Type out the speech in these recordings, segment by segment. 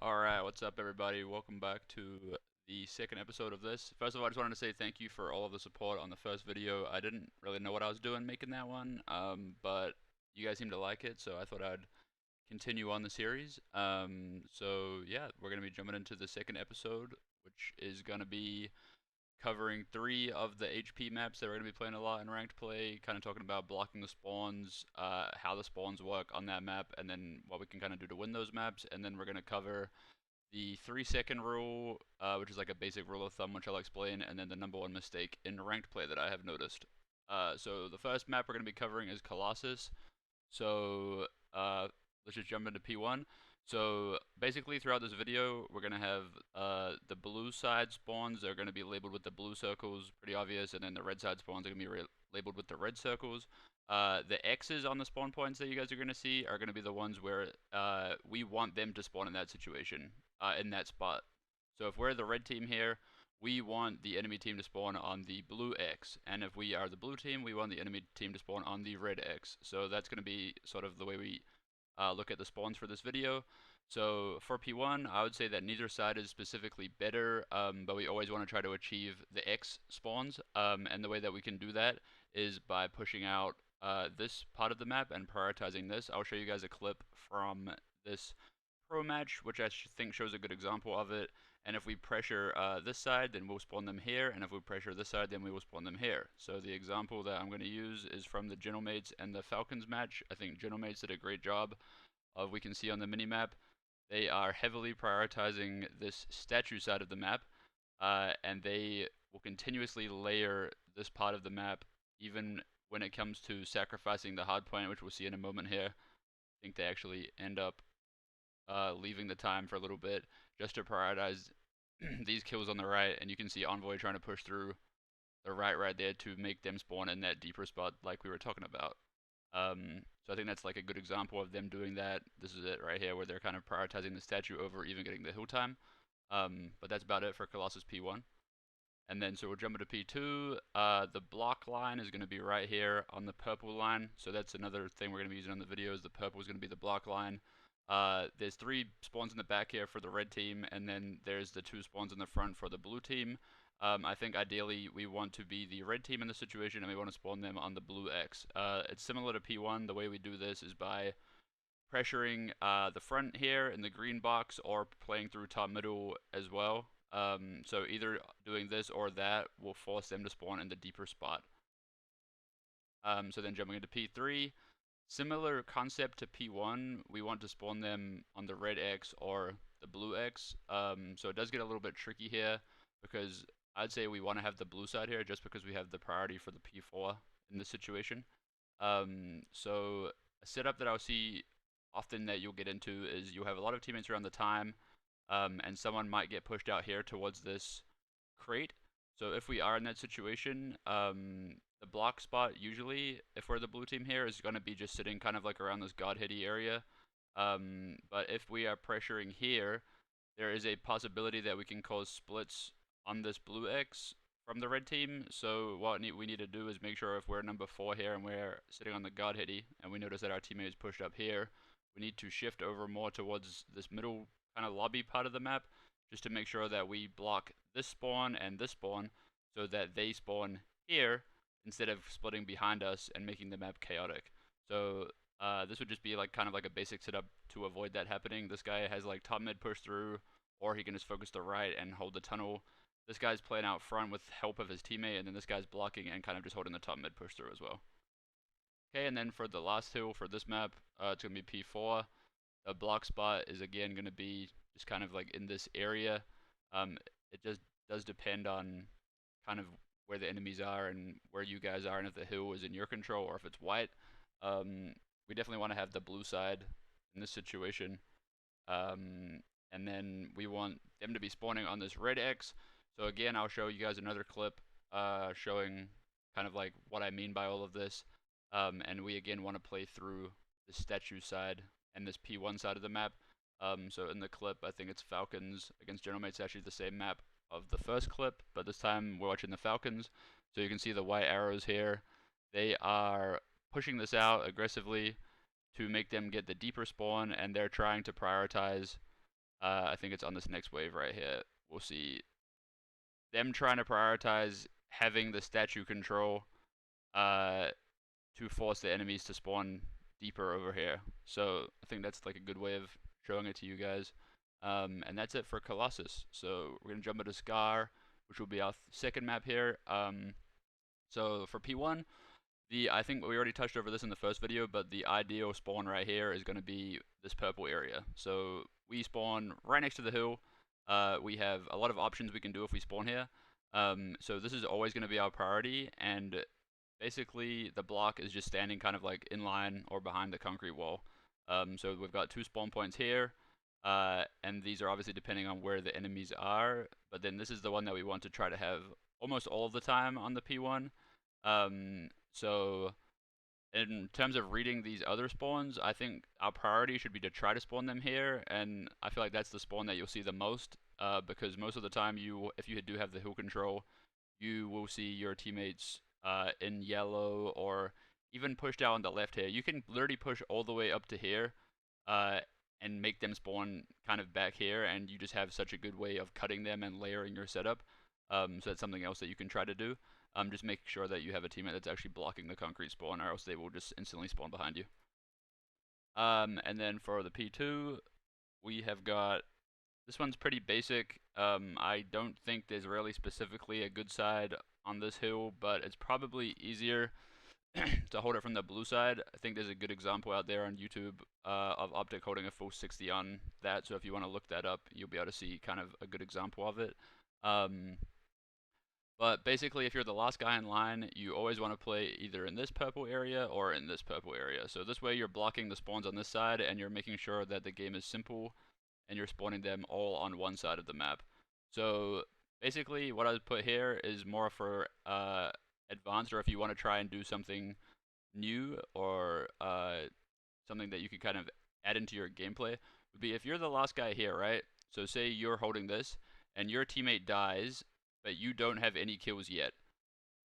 Alright, what's up everybody? Welcome back to the second episode of this. First of all, I just wanted to say thank you for all of the support on the first video. I didn't really know what I was doing making that one, but you guys seem to like it, so I thought I'd continue on the series. So yeah, we're going to be jumping into the second episode, which is going to be covering 3 of the HP maps that we're going to be playing a lot in ranked play, kind of talking about blocking the spawns, how the spawns work on that map, and then what we can kind of do to win those maps, and then we're going to cover the 3-second rule, which is like a basic rule of thumb, which I'll explain, and then the number 1 mistake in ranked play that I have noticed. So the first map we're going to be covering is Colossus. So let's just jump into P1. So basically throughout this video, we're going to have the blue side spawns are going to be labeled with the blue circles, pretty obvious, and then the red side spawns are going to be labeled with the red circles. The X's on the spawn points that you guys are going to see are going to be the ones where we want them to spawn in that situation, in that spot. So if we're the red team here, we want the enemy team to spawn on the blue X, and if we are the blue team, we want the enemy team to spawn on the red X. So that's going to be sort of the way we look at the spawns for this video. So for P1, I would say that neither side is specifically better, but we always want to try to achieve the X spawns, and the way that we can do that is by pushing out this part of the map and prioritizing this. I'll show you guys a clip from this pro match, which I think shows a good example of it. And if we pressure this side, then we'll spawn them here, and if we pressure this side, then we will spawn them here. So the example that I'm going to use is from the Gentlemaids and the Falcons match. I think Gentlemaids did a great job of, we can see on the minimap, they are heavily prioritizing this statue side of the map, and they will continuously layer this part of the map, even when it comes to sacrificing the hard point, which we'll see in a moment here. I think they actually end up leaving the time for a little bit just to prioritize these kills on the right, and you can see Envoy trying to push through the right there to make them spawn in that deeper spot like we were talking about. So I think that's like a good example of them doing that. This is it right here, where they're kind of prioritizing the statue over even getting the hill time. But that's about it for Colossus P1. And then so we'll jump into P2. The block line is going to be right here on the purple line. So that's another thing we're going to be using on the video, is the purple is going to be the block line. There's 3 spawns in the back here for the red team, and then there's the 2 spawns in the front for the blue team. I think ideally we want to be the red team in this situation, and we want to spawn them on the blue X. It's similar to P1. The way we do this is by pressuring the front here in the green box, or playing through top middle as well. So either doing this or that will force them to spawn in the deeper spot. So then jumping into P3, similar concept to P1, we want to spawn them on the red X or the blue X. So it does get a little bit tricky here, because I'd say we want to have the blue side here just because we have the priority for the P4 in this situation. So a setup that I'll see often that you'll get into is you'll have a lot of teammates around the time, and someone might get pushed out here towards this crate. So if we are in that situation, the block spot usually, if we're the blue team here, is going to be just sitting kind of like around this Godheady area. But if we are pressuring here, there is a possibility that we can cause splits on this blue X from the red team. So what we need to do is make sure if we're number 4 here and we're sitting on the Godheady, and we notice that our teammate is pushed up here, we need to shift over more towards this middle kind of lobby part of the map, just to make sure that we block this spawn and this spawn, so that they spawn here instead of splitting behind us and making the map chaotic. So this would just be like kind of like a basic setup to avoid that happening. This guy has like top mid push through, or he can just focus to right and hold the tunnel. This guy's playing out front with help of his teammate, and then this guy's blocking and kind of just holding the top mid push through as well. Okay, and then for the last hill for this map, it's going to be P4. The block spot is again going to be just kind of like in this area. It just does depend on kind of where the enemies are and where you guys are, and if the hill is in your control or if it's white. We definitely want to have the blue side in this situation. And then we want them to be spawning on this red X. So again, I'll show you guys another clip showing kind of like what I mean by all of this. And we again want to play through the statue side and this P1 side of the map. So in the clip, I think it's Falcons against Gentlemaids. It's actually the same map of the first clip, but this time we're watching the Falcons. So you can see the white arrows here. They are pushing this out aggressively to make them get the deeper spawn, and they're trying to prioritize I think it's on this next wave right here. We'll see them trying to prioritize having the statue control to force the enemies to spawn deeper over here. So I think that's like a good way of showing it to you guys. And that's it for Colossus. So we're gonna jump into Scar, which will be our second map here. So for P1, I think we already touched over this in the first video, but the ideal spawn right here is going to be this purple area. So we spawn right next to the hill. We have a lot of options we can do if we spawn here. So this is always going to be our priority, and basically the block is just standing kind of like in line or behind the concrete wall. So we've got 2 spawn points here, and these are obviously depending on where the enemies are, but then this is the one that we want to try to have almost all of the time on the P1. So in terms of reading these other spawns, I think our priority should be to try to spawn them here, and I feel like that's the spawn that you'll see the most, because most of the time if you do have the hill control, you will see your teammates in yellow or even pushed out on the left here. You can literally push all the way up to here and make them spawn kind of back here, and you just have such a good way of cutting them and layering your setup. So that's something else that you can try to do. Just make sure that you have a teammate that's actually blocking the concrete spawn, or else they will just instantly spawn behind you. And then for the P2, we have got, this one's pretty basic. I don't think there's really specifically a good side on this hill, but it's probably easier to hold it from the blue side. I think there's a good example out there on YouTube of Optic holding a full 60 on that, so if you want to look that up, you'll be able to see kind of a good example of it. But basically, if you're the last guy in line, you always want to play either in this purple area or in this purple area. So this way you're blocking the spawns on this side, and you're making sure that the game is simple, and you're spawning them all on one side of the map. So basically, what I put here is more for advanced, or if you want to try and do something new, or something that you could kind of add into your gameplay, would be if you're the last guy here, right? So say you're holding this, and your teammate dies, but you don't have any kills yet.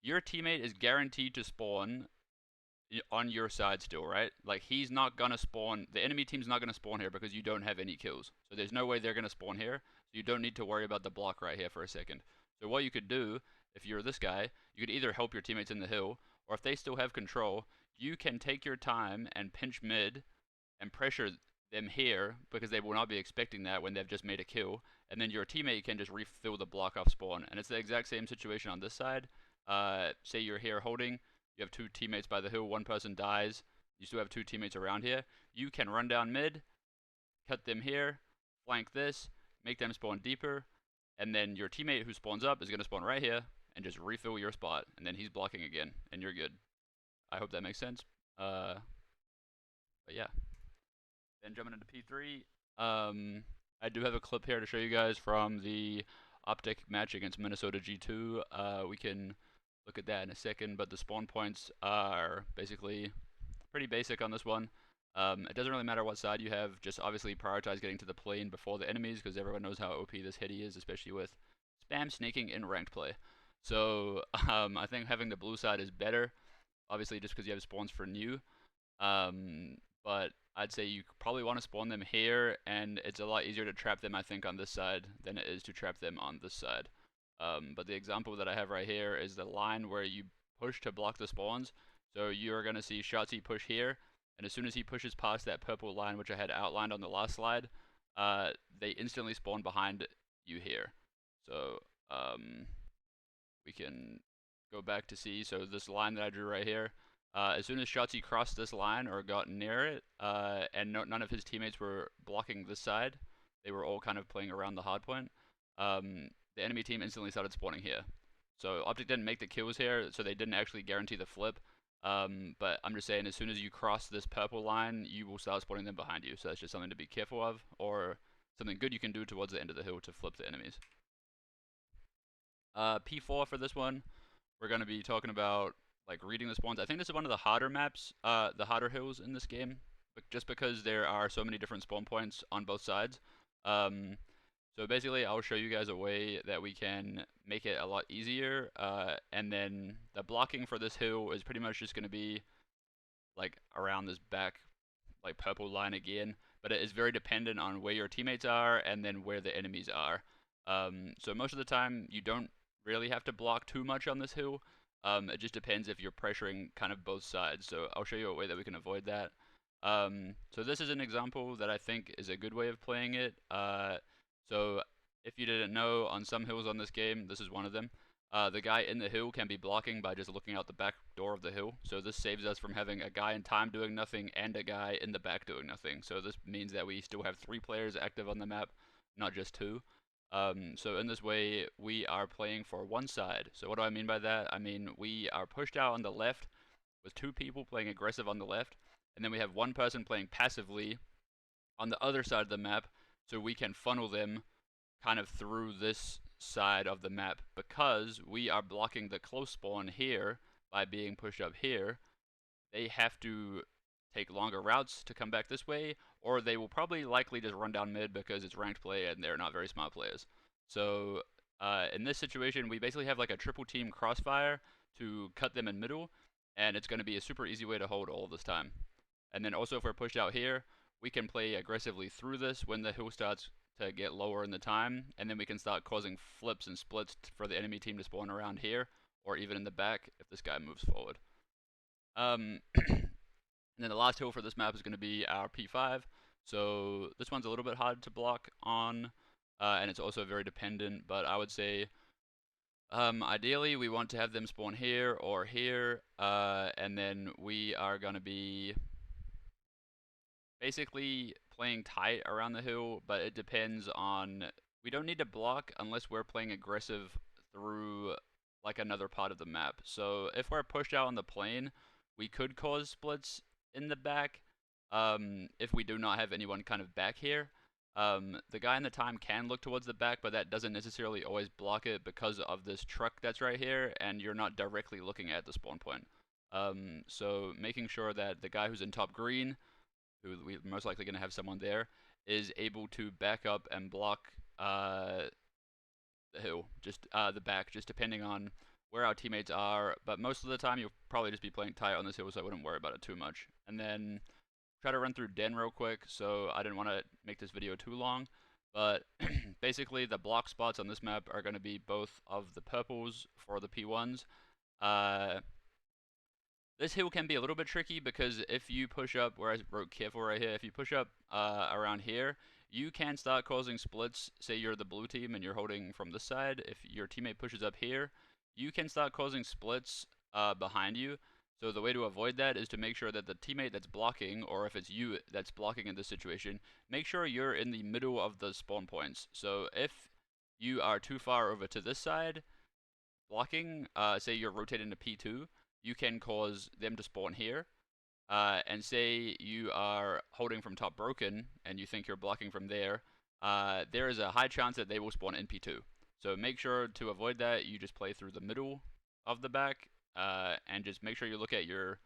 Your teammate is guaranteed to spawn on your side still, right? Like, he's not gonna spawn, the enemy team's not gonna spawn here because you don't have any kills. So there's no way they're gonna spawn here, so you don't need to worry about the block right here for a second. So what you could do, if you're this guy, you could either help your teammates in the hill, or if they still have control, you can take your time and pinch mid and pressure them here, because they will not be expecting that when they've just made a kill, and then your teammate can just refill the block off spawn. And it's the exact same situation on this side. Say you're here holding, you have 2 teammates by the hill, 1 person dies, you still have 2 teammates around here, you can run down mid, cut them here, flank this, make them spawn deeper, and then your teammate who spawns up is going to spawn right here and just refill your spot, and then he's blocking again, and you're good. I hope that makes sense. But yeah. Then jumping into P3, I do have a clip here to show you guys from the Optic match against Minnesota G2. We can look at that in a second, but the spawn points are basically pretty basic on this one. It doesn't really matter what side you have, just obviously prioritize getting to the plane before the enemies, because everyone knows how OP this hitty is, especially with spam sneaking in ranked play. So I think having the blue side is better, obviously just because you have spawns for new. But I'd say you probably want to spawn them here, and it's a lot easier to trap them, I think, on this side than it is to trap them on this side. But the example that I have right here is the line where you push to block the spawns. So you're going to see Shotzi push here, and as soon as he pushes past that purple line, which I had outlined on the last slide, they instantly spawn behind you here. So we can go back to see, so this line that I drew right here, as soon as Shotzi crossed this line or got near it, and none of his teammates were blocking this side, they were all kind of playing around the hard point, the enemy team instantly started spawning here. So Optic didn't make the kills here, so they didn't actually guarantee the flip, but I'm just saying, as soon as you cross this purple line, you will start spawning them behind you, so that's just something to be careful of, or something good you can do towards the end of the hill to flip the enemies. P4 for this one, we're going to be talking about like reading the spawns. I think this is one of the harder maps, the harder hills in this game, just because there are so many different spawn points on both sides. So basically, I'll show you guys a way that we can make it a lot easier, and then the blocking for this hill is pretty much just going to be like around this back like purple line again. but it is very dependent on where your teammates are and then where the enemies are. So most of the time, you don't really have to block too much on this hill. It just depends if you're pressuring kind of both sides. So I'll show you a way that we can avoid that. So this is an example that I think is a good way of playing it. So if you didn't know, on some hills on this game, this is one of them, the guy in the hill can be blocking by just looking out the back door of the hill. So this saves us from having a guy in time doing nothing and a guy in the back doing nothing. So this means that we still have 3 players active on the map, not just 2. So in this way, we are playing for one side. So what do I mean by that? I mean, we are pushed out on the left with 2 people playing aggressive on the left, and then we have 1 person playing passively on the other side of the map, so we can funnel them kind of through this side of the map because we are blocking the close spawn here by being pushed up here. They have to take longer routes to come back this way, or they will probably likely just run down mid because it's ranked play and they're not very smart players. So in this situation, we basically have like a triple team crossfire to cut them in middle, and it's going to be a super easy way to hold all this time. And then also if we're pushed out here, we can play aggressively through this when the hill starts to get lower in the time, and then we can start causing flips and splits for the enemy team to spawn around here, or even in the back if this guy moves forward. And then the last hill for this map is going to be our P5. So this one's a little bit hard to block on, and it's also very dependent, but I would say ideally we want to have them spawn here or here, and then we are going to be basically playing tight around the hill, but it depends on, we don't need to block unless we're playing aggressive through like another part of the map. So if we're pushed out on the plane, we could cause splits in the back if we do not have anyone kind of back here. The guy in the time can look towards the back, but that doesn't necessarily always block it because of this truck that's right here, and you're not directly looking at the spawn point. So making sure that the guy who's in top green, who we're most likely going to have someone there, is able to back up and block the hill, just the back, just depending on where our teammates are. But most of the time, you'll probably just be playing tight on this hill, so I wouldn't worry about it too much. And then try to run through Den real quick, so I didn't want to make this video too long. But basically, the block spots on this map are going to be both of the purples for the P1s. This hill can be a little bit tricky because if you push up, where I wrote careful right here, if you push up around here, you can start causing splits. Say you're the blue team and you're holding from this side. If your teammate pushes up here, you can start causing splits behind you. So the way to avoid that is to make sure that the teammate that's blocking, or if it's you that's blocking in this situation, make sure you're in the middle of the spawn points. So if you are too far over to this side, blocking, say you're rotating to P2, you can cause them to spawn here. And say you are holding from top broken and you think you're blocking from there, there is a high chance that they will spawn in P2. So make sure to avoid that. You just play through the middle of the back, and just make sure you look at your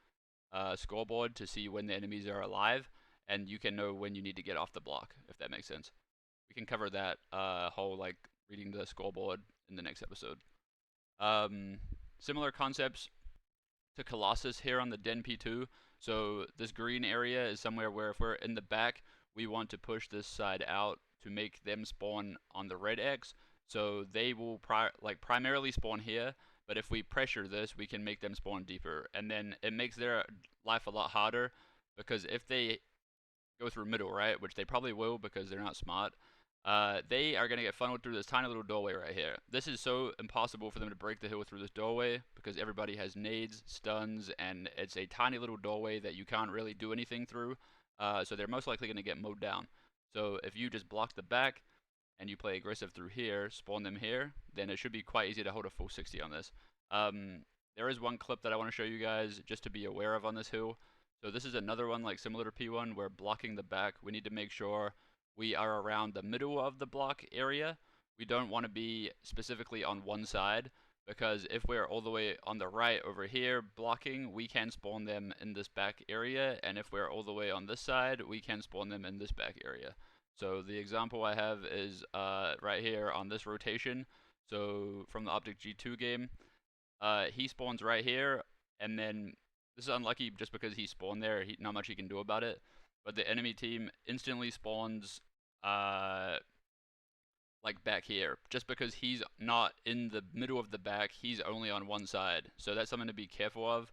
scoreboard to see when the enemies are alive, and you can know when you need to get off the block, if that makes sense. We can cover that whole like reading the scoreboard in the next episode. Similar concepts to Colossus here on the Den P2. So this green area is somewhere where if we're in the back, we want to push this side out to make them spawn on the red X. So they will primarily spawn here, but if we pressure this, we can make them spawn deeper. And then it makes their life a lot harder, because if they go through middle, right, which they probably will because they're not smart, they are going to get funneled through this tiny little doorway right here. This is so impossible for them to break the hill through this doorway because everybody has nades, stuns, and it's a tiny little doorway that you can't really do anything through. So they're most likely going to get mowed down. So if you just block the back and you play aggressive through here, spawn them here, then it should be quite easy to hold a full 60 on this. There is one clip that I want to show you guys just to be aware of on this hill. So this is another one like similar to P1 where blocking the back, we need to make sure we are around the middle of the block area. We don't want to be specifically on one side, because if we're all the way on the right over here blocking, we can spawn them in this back area, and if we're all the way on this side, we can spawn them in this back area. So the example I have is right here on this rotation. So from the Optic G2 game, he spawns right here, and then this is unlucky just because he spawned there, not much he can do about it. but the enemy team instantly spawns like back here, just because he's not in the middle of the back, he's only on one side. So that's something to be careful of.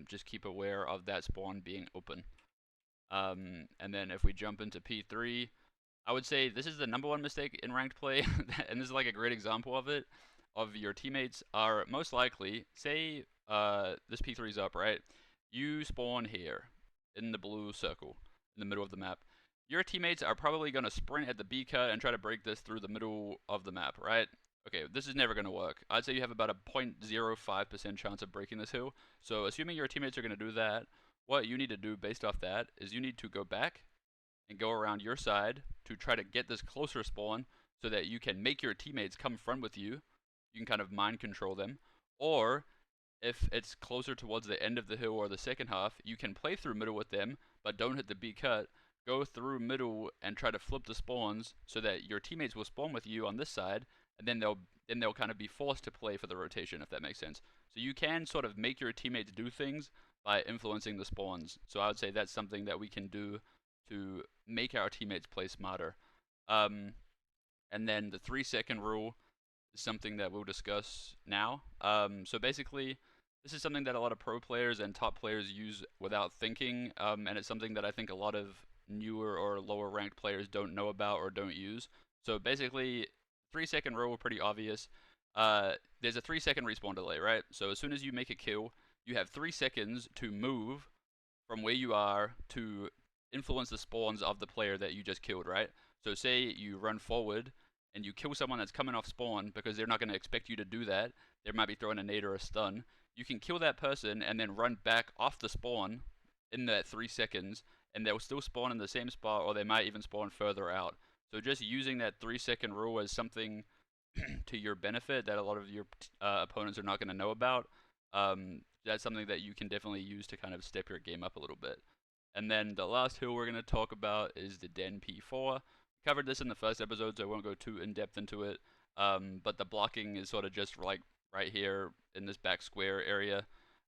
Just keep aware of that spawn being open. And then if we jump into P3, I would say this is the #1 mistake in ranked play, and this is like a great example of it. Of your teammates are most likely, say this P3 is up, right? You spawn here in the blue circle in the middle of the map. Your teammates are probably going to sprint at the B cut and try to break this through the middle of the map, right? Okay, this is never going to work. I'd say you have about a 0.05% chance of breaking this hill. So assuming your teammates are going to do that, what you need to do based off that is you need to go back and go around your side to try to get this closer spawn so that you can make your teammates come front with you. You can kind of mind control them. Or if it's closer towards the end of the hill or the second half, you can play through middle with them, but don't hit the B cut. Go through middle and try to flip the spawns so that your teammates will spawn with you on this side, and then they'll kind of be forced to play for the rotation, if that makes sense. So you can sort of make your teammates do things by influencing the spawns. So I would say that's something that we can do to make our teammates play smarter. And then the 3-second rule is something that we'll discuss now. So basically, this is something that a lot of pro players and top players use without thinking, and it's something that I think a lot of newer or lower ranked players don't know about or don't use. So basically, 3-second rule, pretty obvious. There's a 3-second respawn delay, right? So as soon as you make a kill, you have 3 seconds to move from where you are to influence the spawns of the player that you just killed, right? So say you run forward and you kill someone that's coming off spawn because they're not going to expect you to do that. They might be throwing a nade or a stun. You can kill that person and then run back off the spawn in that 3 seconds, and they'll still spawn in the same spot, or they might even spawn further out. So just using that 3-second rule as something to your benefit that a lot of your opponents are not going to know about, that's something that you can definitely use to kind of step your game up a little bit. And then the last hill we're going to talk about is the Den P4. We covered this in the first episode, so I won't go too in-depth into it. But the blocking is sort of just like right here in this back square area.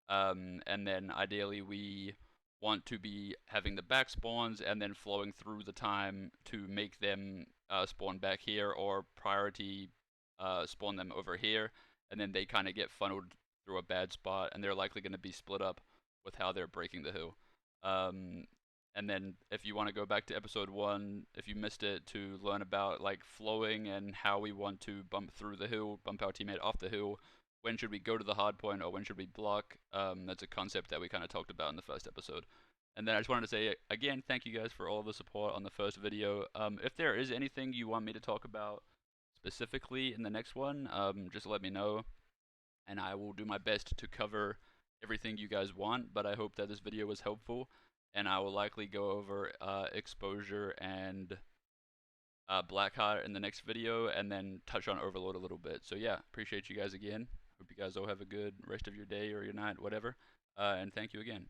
And then ideally we want to be having the back spawns and then flowing through the time to make them spawn back here, or priority spawn them over here, and then they kind of get funneled through a bad spot, and they're likely going to be split up with how they're breaking the hill. And then if you want to go back to episode 1, if you missed it, to learn about like flowing and how we want to bump through the hill, bump our teammate off the hill, when should we go to the hard point or when should we block, that's a concept that we kind of talked about in the first episode. And then I just wanted to say, again, thank you guys for all the support on the first video. If there is anything you want me to talk about specifically in the next one, just let me know, and I will do my best to cover everything you guys want. But I hope that this video was helpful, and I will likely go over exposure and Blackheart in the next video, and then touch on Overload a little bit. So yeah, appreciate you guys again. Hope you guys all have a good rest of your day or your night, whatever. And thank you again.